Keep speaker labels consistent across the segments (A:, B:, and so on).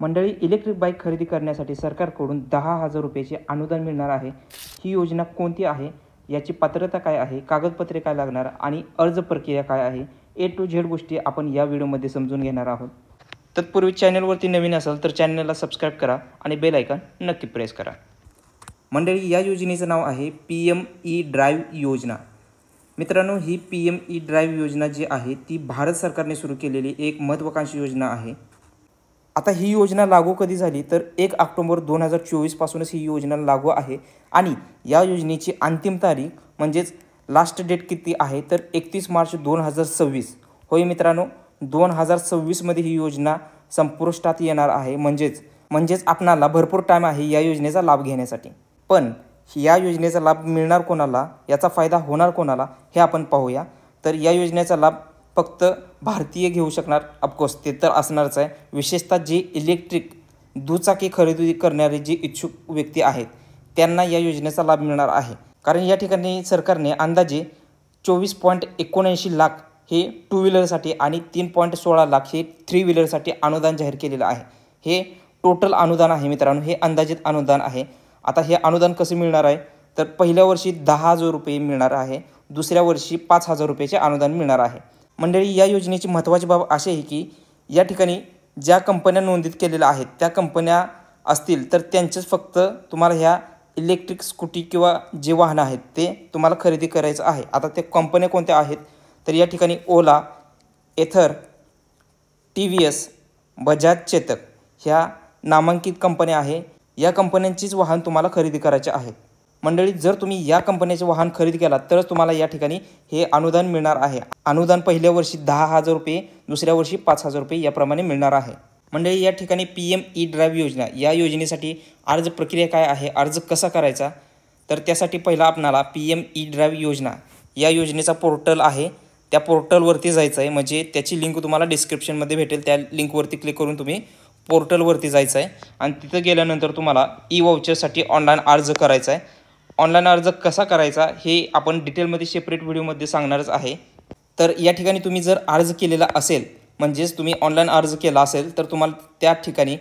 A: मंडळी, electric bike खरेदी करण्यासाठी सरकारकडून 10,000 रुपयाचे अनुदान मिळणार आहे। ही योजना कोणती आहे, याची पात्रता काय आहे, कागदपत्रे काय लागणार आणि अर्ज प्रक्रिया काय आहे, A to Z गोष्टी आपण या व्हिडिओमध्ये समजून घेणार आहोत। तत्पूर्वी चॅनलवरती नवीन असाल तर चॅनलला सबस्क्राईब करा आणि बेल आयकॉन नक्की प्रेस करा। मंडळी, या योजनेचं नाव आहे PME ड्राईव्ह योजना। मित्रांनो, ही PME ड्राईव्ह योजना जी आहे ती भारत सरकारने सुरू केलेली एक महत्त्वाकांक्षी योजना आहे। आता ही योजना लागू कधी झाली तर 1 ऑक्टोबर 2024 पासूनच ही योजना लागू आहे आणि या योजनेची अंतिम तारीख म्हणजेच लास्ट डेट किती आहे तर 31 मार्च 2026 होय मित्रांनो। 2026 मध्ये ही योजना संपुष्टात येणार आहे। म्हणजेच आपणाला भरपूर टाइम आहे या योजनेचा लाभ घेण्यासाठी। पण या योजनेचा लाभ मिळणार कोणाला, याचा फायदा होणार कोणाला हे आपण पाहूया। तर या योजनेचा लाभ फक्त भारतीय घेऊ शकणार, ऑफकोर्स ते तर असणारच आहे। विशेषतः जे इलेक्ट्रिक दुचाकी खरेदी करणारे जे इच्छुक व्यक्ती आहेत त्यांना या योजनेचा लाभ मिळणार आहे। कारण या ठिकाणी सरकारने अंदाजे 24.79 लाख हे टू व्हीलरसाठी आणि 3.16 लाख हे थ्री व्हीलरसाठी अनुदान जाहीर केलेलं आहे। हे टोटल अनुदान आहे मित्रांनो, हे अंदाजित अनुदान आहे। आता हे अनुदान कसं मिळणार आहे तर पहिल्या वर्षी 10,000 रुपये मिळणार आहे, दुसऱ्या वर्षी 5,000 रुपयाचे अनुदान मिळणार आहे। मंडळी, या योजनेची महत्त्वाची बाब अशी आहे की या ठिकाणी ज्या कंपन्या नोंदीत केलेल्या आहेत त्या कंपन्या असतील तर त्यांचेच फक्त तुम्हाला ह्या इलेक्ट्रिक स्कूटी किंवा जे वाहनं आहेत ते तुम्हाला खरेदी करायचं आहे। आता त्या कंपन्या कोणत्या आहेत तर या ठिकाणी ओला, एथर, TVS, बजाज, चेतक ह्या नामांकित कंपन्या आहे। या कंपन्यांचीच वाहन तुम्हाला खरेदी करायचे आहेत। मंडळी, जर तुम्ही या कंपन्याचे वाहन खरेदी केला तरच तुम्हाला या ठिकाणी हे अनुदान मिळणार आहे। अनुदान पहिल्या वर्षी 10,000 रुपये, दुसऱ्या वर्षी 5,000 रुपये याप्रमाणे मिळणार आहे। मंडळी, या ठिकाणी PME ड्राईव्ह योजना या योजनेसाठी अर्ज प्रक्रिया काय आहे, अर्ज कसा करायचा तर त्यासाठी पहिला आपणाला PME ड्राईव्ह योजना या योजनेचा पोर्टल आहे त्या पोर्टलवरती जायचं आहे। म्हणजे त्याची लिंक तुम्हाला डिस्क्रिप्शनमध्ये भेटेल, त्या लिंकवरती क्लिक करून तुम्ही पोर्टलवरती जायचं आहे आणि तिथं गेल्यानंतर तुम्हाला ई-वाउचरसाठी ऑनलाईन अर्ज करायचा आहे। ऑनलाईन अर्ज कसा करायचा हे आपण डिटेलमध्ये सेपरेट व्हिडिओमध्ये सांगणारच आहे। तर या ठिकाणी तुम्ही जर अर्ज केलेला असेल, म्हणजेच तुम्ही ऑनलाईन अर्ज केला असेल तर तुम्हाला त्या ठिकाणी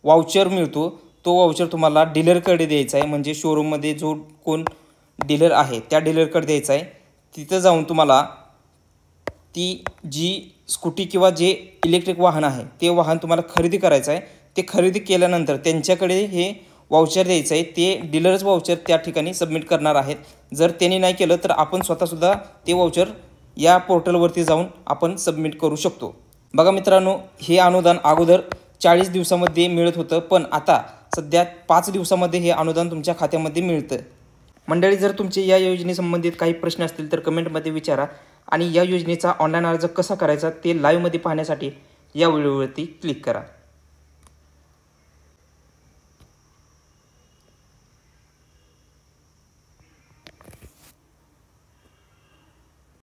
A: वाउचर मिळतो। तो वाउचर तुम्हाला डीलरकडे द्यायचा आहे, म्हणजे शोरूममध्ये जो कोण डीलर आहे त्या डीलरकडे द्यायचा आहे। तिथं जाऊन तुम्हाला ती जी स्कूटी किंवा जे इलेक्ट्रिक वाहन आहे ते वाहन तुम्हाला खरेदी करायचं आहे। ते खरेदी केल्यानंतर त्यांच्याकडे हे वाउचर द्यायचं आहे, ते डीलरच वाउचर त्या ठिकाणी सबमिट करणार आहेत। जर त्यांनी नाही केलं तर आपण स्वतःसुद्धा ते वाउचर या पोर्टलवरती जाऊन आपण सबमिट करू शकतो। बघा मित्रांनो, हे अनुदान अगोदर 40 दिवसामध्ये मिळत होतं, पण आता सध्या 5 दिवसामध्ये हे अनुदान तुमच्या खात्यामध्ये मिळतं। मंडळी, जर तुमचे या योजनेसंबंधित काही प्रश्न असतील तर कमेंटमध्ये विचारा आणि या योजनेचा ऑनलाईन अर्ज कसा करायचा ते लाईव्हमध्ये पाहण्यासाठी या व्हिडिओवरती क्लिक करा।